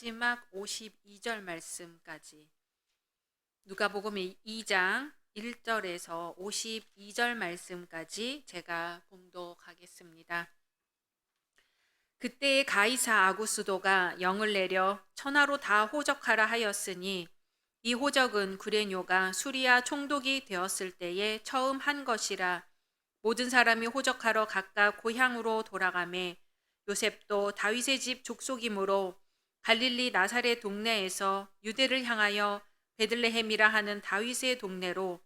마지막 52절 말씀까지 누가복음 2장 1절에서 52절 말씀까지 제가 봉독하겠습니다. 그때에 가이사 아구스도가 영을 내려 천하로 다 호적하라 하였으니 이 호적은 구레뇨가 수리아 총독이 되었을 때에 처음 한 것이라. 모든 사람이 호적하러 각각 고향으로 돌아가매 요셉도 다윗의 집 족속이므로 갈릴리 나사렛 동네에서 유대를 향하여 베들레헴이라 하는 다윗의 동네로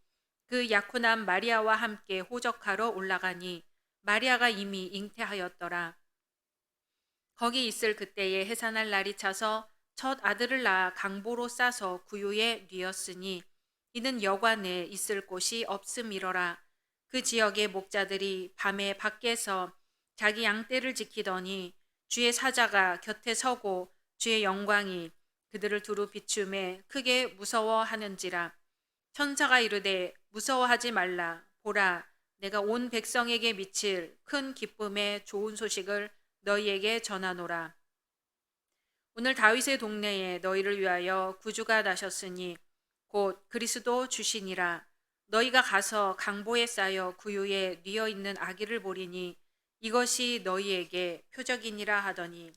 그 약혼한 마리아와 함께 호적하러 올라가니 마리아가 이미 잉태하였더라. 거기 있을 그때에 해산할 날이 차서 첫 아들을 낳아 강보로 싸서 구유에 뉘었으니 이는 여관에 있을 곳이 없음이러라. 그 지역의 목자들이 밤에 밖에서 자기 양떼를 지키더니 주의 사자가 곁에 서고 주의 영광이 그들을 두루 비추매 크게 무서워하는지라. 천사가 이르되 무서워하지 말라. 보라, 내가 온 백성에게 미칠 큰 기쁨의 좋은 소식을 너희에게 전하노라. 오늘 다윗의 동네에 너희를 위하여 구주가 나셨으니 곧 그리스도 주시니라. 너희가 가서 강보에 쌓여 구유에 뉘어 있는 아기를 보리니 이것이 너희에게 표적이니라 하더니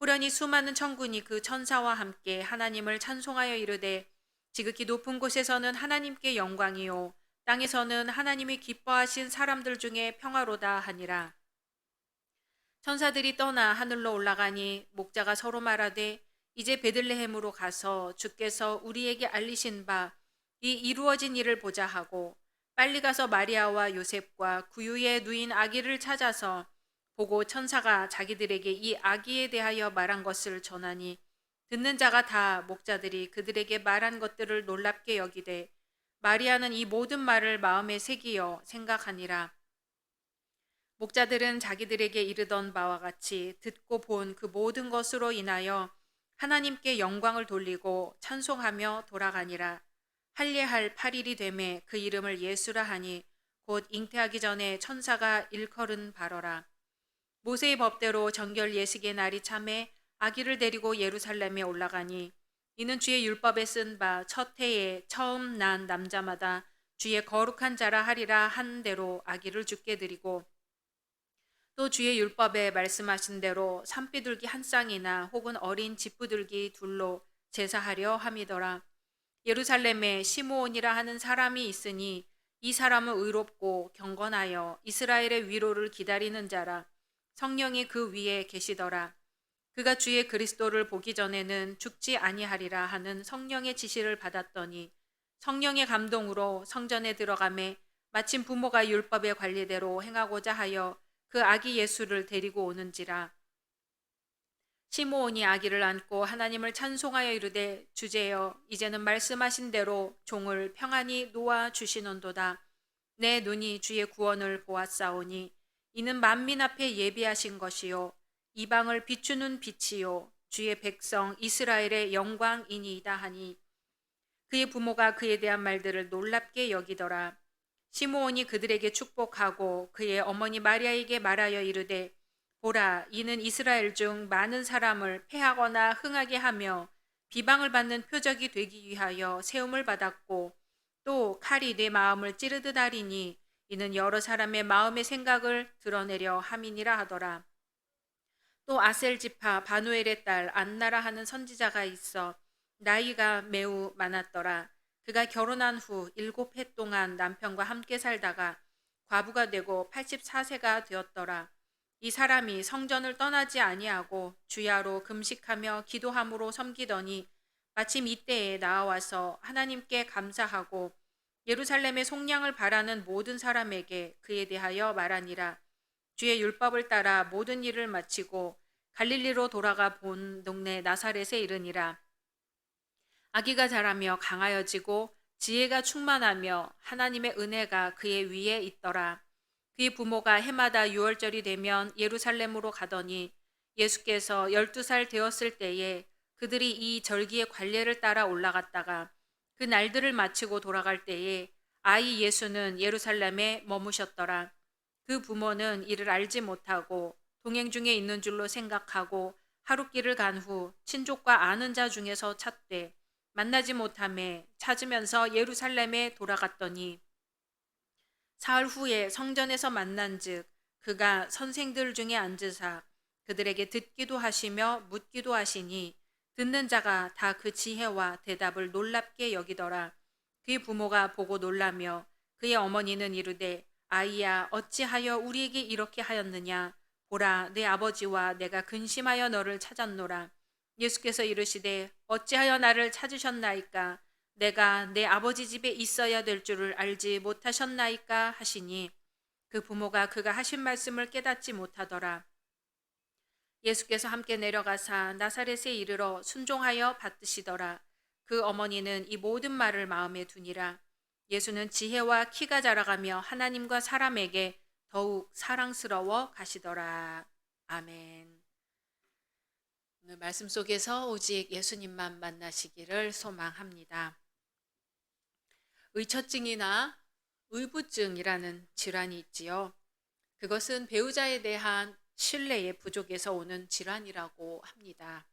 후련히 수많은 천군이 그 천사와 함께 하나님을 찬송하여 이르되 지극히 높은 곳에서는 하나님께 영광이요 땅에서는 하나님이 기뻐하신 사람들 중에 평화로다 하니라. 천사들이 떠나 하늘로 올라가니 목자가 서로 말하되 이제 베들레헴으로 가서 주께서 우리에게 알리신 바 이 이루어진 일을 보자 하고 빨리 가서 마리아와 요셉과 구유에 누인 아기를 찾아서 보고 천사가 자기들에게 이 아기에 대하여 말한 것을 전하니 듣는 자가 다 목자들이 그들에게 말한 것들을 놀랍게 여기되 마리아는 이 모든 말을 마음에 새기어 생각하니라. 목자들은 자기들에게 이르던 바와 같이 듣고 본 그 모든 것으로 인하여 하나님께 영광을 돌리고 찬송하며 돌아가니라. 할례할 8일이 되매 그 이름을 예수라 하니 곧 잉태하기 전에 천사가 일컬은 바로라. 모세의 법대로 정결 예식의 날이 참에 아기를 데리고 예루살렘에 올라가니 이는 주의 율법에 쓴 바 첫 해에 처음 난 남자마다 주의 거룩한 자라 하리라 한 대로 아기를 주께 드리고 또 주의 율법에 말씀하신 대로 산비둘기 한 쌍이나 혹은 어린 집부들기 둘로 제사하려 함이더라. 예루살렘에 시므온이라 하는 사람이 있으니 이 사람은 의롭고 경건하여 이스라엘의 위로를 기다리는 자라. 성령이 그 위에 계시더라. 그가 주의 그리스도를 보기 전에는 죽지 아니하리라 하는 성령의 지시를 받았더니 성령의 감동으로 성전에 들어가매 마침 부모가 율법의 관리대로 행하고자 하여 그 아기 예수를 데리고 오는지라. 시므온이 아기를 안고 하나님을 찬송하여 이르되 주제여 이제는 말씀하신 대로 종을 평안히 놓아 주시는도다. 내 눈이 주의 구원을 보았사오니 이는 만민 앞에 예비하신 것이요 이방을 비추는 빛이요 주의 백성 이스라엘의 영광이니이다 하니 그의 부모가 그에 대한 말들을 놀랍게 여기더라. 시므온이 그들에게 축복하고 그의 어머니 마리아에게 말하여 이르되 보라, 이는 이스라엘 중 많은 사람을 패하거나 흥하게 하며 비방을 받는 표적이 되기 위하여 세움을 받았고 또 칼이 내 마음을 찌르듯 하리니 이는 여러 사람의 마음의 생각을 드러내려 함이니라 하더라. 또 아셀 지파 바누엘의 딸 안나라 하는 선지자가 있어 나이가 매우 많았더라. 그가 결혼한 후 7해 동안 남편과 함께 살다가 과부가 되고 84세가 되었더라. 이 사람이 성전을 떠나지 아니하고 주야로 금식하며 기도함으로 섬기더니 마침 이때에 나와서 하나님께 감사하고 예루살렘의 속량을 바라는 모든 사람에게 그에 대하여 말하니라. 주의 율법을 따라 모든 일을 마치고 갈릴리로 돌아가 본 동네 나사렛에 이르니라. 아기가 자라며 강하여지고 지혜가 충만하며 하나님의 은혜가 그의 위에 있더라. 그의 부모가 해마다 유월절이 되면 예루살렘으로 가더니 예수께서 12살 되었을 때에 그들이 이 절기의 관례를 따라 올라갔다가 그 날들을 마치고 돌아갈 때에 아이 예수는 예루살렘에 머무셨더라. 그 부모는 이를 알지 못하고 동행 중에 있는 줄로 생각하고 하룻길을 간 후 친족과 아는 자 중에서 찾되 만나지 못하매 찾으면서 예루살렘에 돌아갔더니 사흘 후에 성전에서 만난즉 그가 선생들 중에 앉으사 그들에게 듣기도 하시며 묻기도 하시니 듣는 자가 다 그 지혜와 대답을 놀랍게 여기더라. 그의 부모가 보고 놀라며 그의 어머니는 이르되 아이야 어찌하여 우리에게 이렇게 하였느냐. 보라 내 아버지와 내가 근심하여 너를 찾았노라. 예수께서 이르시되 어찌하여 나를 찾으셨나이까. 내가 내 아버지 집에 있어야 될 줄을 알지 못하셨나이까 하시니 그 부모가 그가 하신 말씀을 깨닫지 못하더라. 예수께서 함께 내려가사 나사렛에 이르러 순종하여 받드시더라. 그 어머니는 이 모든 말을 마음에 두니라. 예수는 지혜와 키가 자라가며 하나님과 사람에게 더욱 사랑스러워 가시더라. 아멘. 오늘 말씀 속에서 오직 예수님만 만나시기를 소망합니다. 의처증이나 의부증이라는 질환이 있지요. 그것은 배우자에 대한 신뢰의 부족에서 오는 질환이라고 합니다.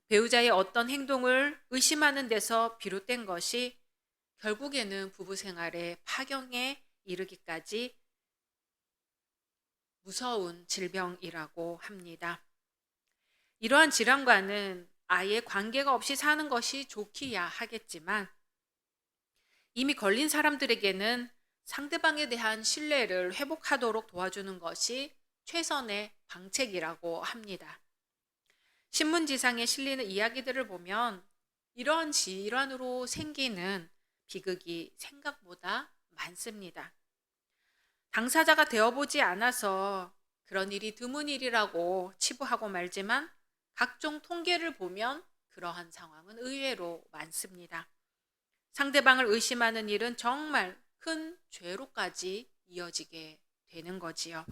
배우자의 어떤 행동을 의심하는 데서 비롯된 것이 결국에는 부부 생활의 파경에 이르기까지 무서운 질병이라고 합니다. 이러한 질환과는 아예 관계가 없이 사는 것이 좋기야 하겠지만 이미 걸린 사람들에게는 상대방에 대한 신뢰를 회복하도록 도와주는 것이 최선의 방책이라고 합니다. 신문지상에 실리는 이야기들을 보면 이러한 질환으로 생기는 비극이 생각보다 많습니다. 당사자가 되어보지 않아서 그런 일이 드문 일이라고 치부하고 말지만 각종 통계를 보면 그러한 상황은 의외로 많습니다. 상대방을 의심하는 일은 정말 큰 죄로까지 이어지게 되는 거지요.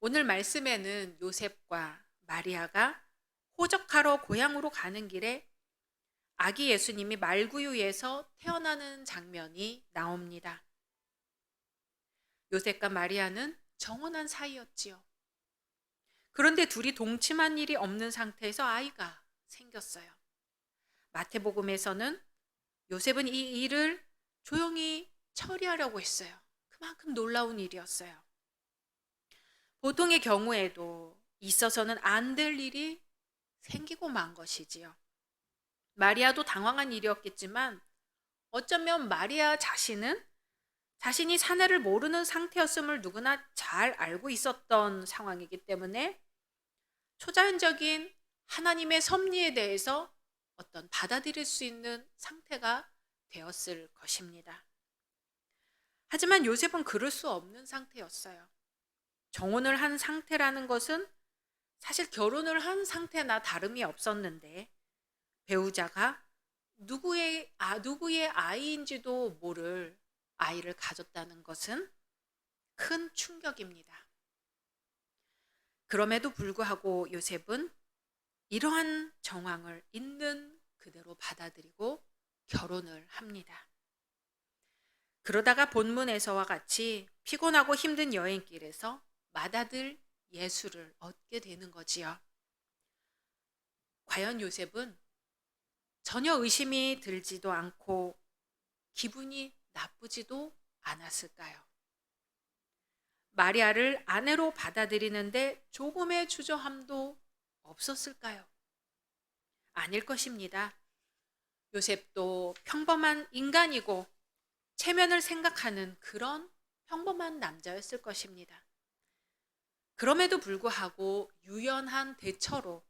오늘 말씀에는 요셉과 마리아가 호적하러 고향으로 가는 길에 아기 예수님이 말구유에서 태어나는 장면이 나옵니다. 요셉과 마리아는 정혼한 사이였지요. 그런데 둘이 동침한 일이 없는 상태에서 아이가 생겼어요. 마태복음에서는 요셉은 이 일을 조용히 처리하려고 했어요. 그만큼 놀라운 일이었어요. 보통의 경우에도 있어서는 안 될 일이 생기고 만 것이지요. 마리아도 당황한 일이었겠지만 어쩌면 마리아 자신은 자신이 사내를 모르는 상태였음을 누구나 잘 알고 있었던 상황이기 때문에 초자연적인 하나님의 섭리에 대해서 어떤 받아들일 수 있는 상태가 되었을 것입니다. 하지만 요셉은 그럴 수 없는 상태였어요. 정혼을 한 상태라는 것은 사실 결혼을 한 상태나 다름이 없었는데 배우자가 누구의 아이인지도 모를 아이를 가졌다는 것은 큰 충격입니다. 그럼에도 불구하고 요셉은 이러한 정황을 있는 그대로 받아들이고 결혼을 합니다. 그러다가 본문에서와 같이 피곤하고 힘든 여행길에서 맏아들 예수를 얻게 되는 거지요. 과연 요셉은 전혀 의심이 들지도 않고 기분이 나쁘지도 않았을까요? 마리아를 아내로 받아들이는데 조금의 주저함도 없었을까요? 아닐 것입니다. 요셉도 평범한 인간이고 체면을 생각하는 그런 평범한 남자였을 것입니다. 그럼에도 불구하고 유연한 대처로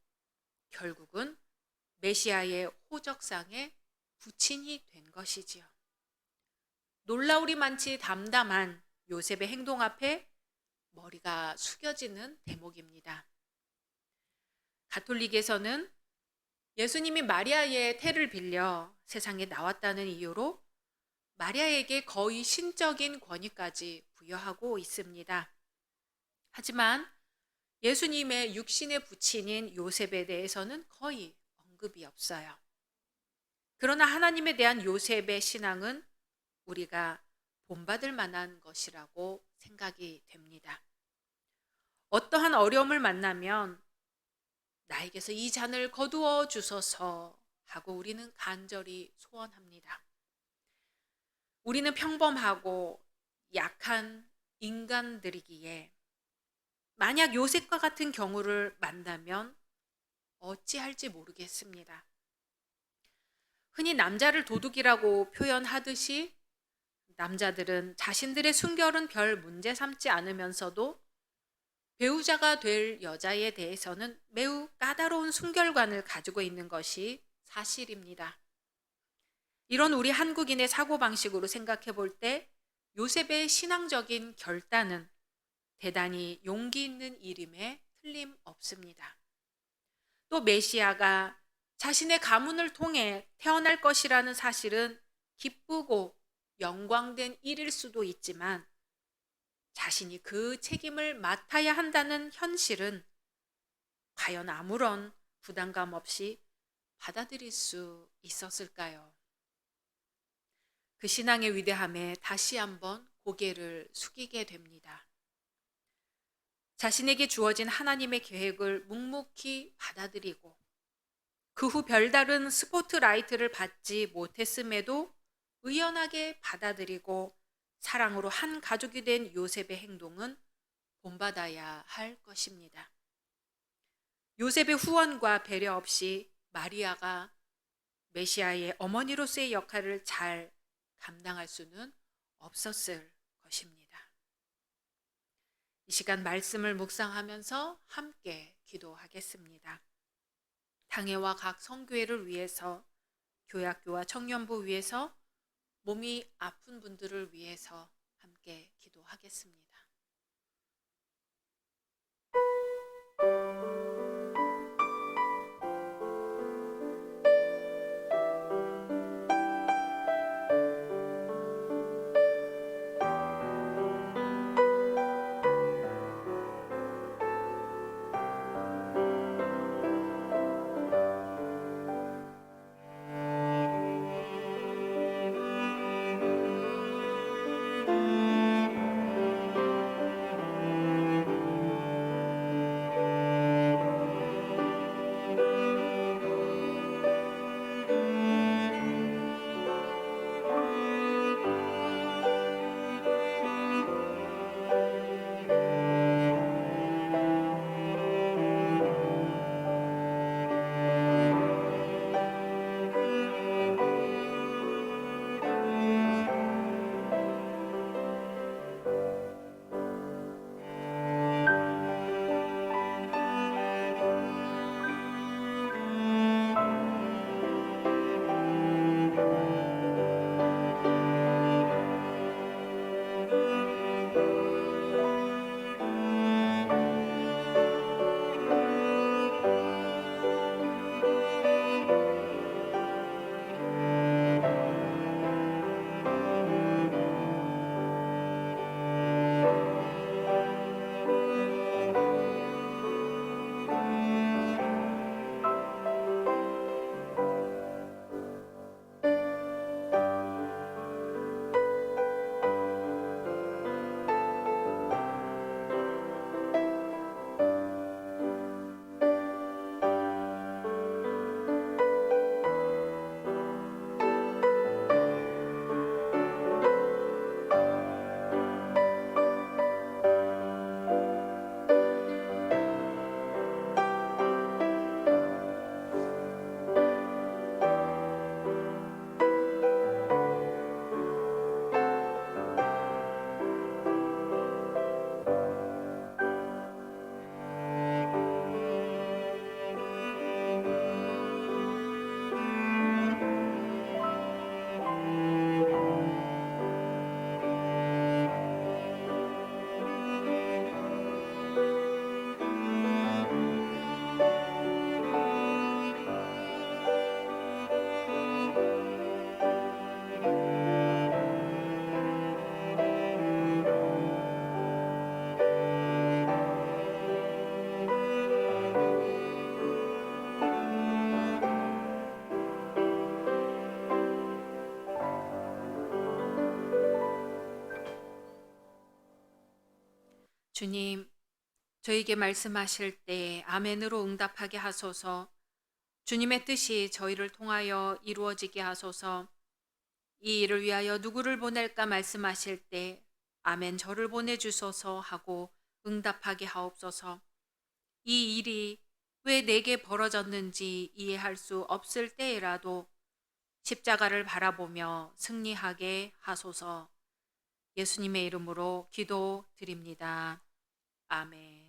결국은 메시아의 호적상에 부친이 된 것이지요. 놀라우리 많지 담담한 요셉의 행동 앞에 머리가 숙여지는 대목입니다. 가톨릭에서는 예수님이 마리아의 태를 빌려 세상에 나왔다는 이유로 마리아에게 거의 신적인 권위까지 부여하고 있습니다. 하지만 예수님의 육신의 부친인 요셉에 대해서는 거의 언급이 없어요. 그러나 하나님에 대한 요셉의 신앙은 우리가 본받을 만한 것이라고 생각이 됩니다. 어떠한 어려움을 만나면 나에게서 이 잔을 거두어 주소서 하고 우리는 간절히 소원합니다. 우리는 평범하고 약한 인간들이기에 만약 요셉과 같은 경우를 만나면 어찌할지 모르겠습니다. 흔히 남자를 도둑이라고 표현하듯이 남자들은 자신들의 순결은 별 문제 삼지 않으면서도 배우자가 될 여자에 대해서는 매우 까다로운 순결관을 가지고 있는 것이 사실입니다. 이런 우리 한국인의 사고방식으로 생각해 볼 때 요셉의 신앙적인 결단은 대단히 용기 있는 일임에 틀림없습니다. 또 메시아가 자신의 가문을 통해 태어날 것이라는 사실은 기쁘고 영광된 일일 수도 있지만 자신이 그 책임을 맡아야 한다는 현실은 과연 아무런 부담감 없이 받아들일 수 있었을까요? 그 신앙의 위대함에 다시 한번 고개를 숙이게 됩니다. 자신에게 주어진 하나님의 계획을 묵묵히 받아들이고 그 후 별다른 스포트라이트를 받지 못했음에도 의연하게 받아들이고 사랑으로 한 가족이 된 요셉의 행동은 본받아야 할 것입니다. 요셉의 후원과 배려 없이 마리아가 메시아의 어머니로서의 역할을 잘 감당할 수는 없었을 것입니다. 이 시간 말씀을 묵상하면서 함께 기도하겠습니다. 당회와 각 성교회를 위해서, 교학교와 청년부 위해서, 몸이 아픈 분들을 위해서 함께 기도하겠습니다. 주님, 저에게 말씀하실 때 아멘으로 응답하게 하소서. 주님의 뜻이 저희를 통하여 이루어지게 하소서. 이 일을 위하여 누구를 보낼까 말씀하실 때 아멘 저를 보내주소서 하고 응답하게 하옵소서. 이 일이 왜 내게 벌어졌는지 이해할 수 없을 때에라도 십자가를 바라보며 승리하게 하소서. 예수님의 이름으로 기도드립니다. 아멘.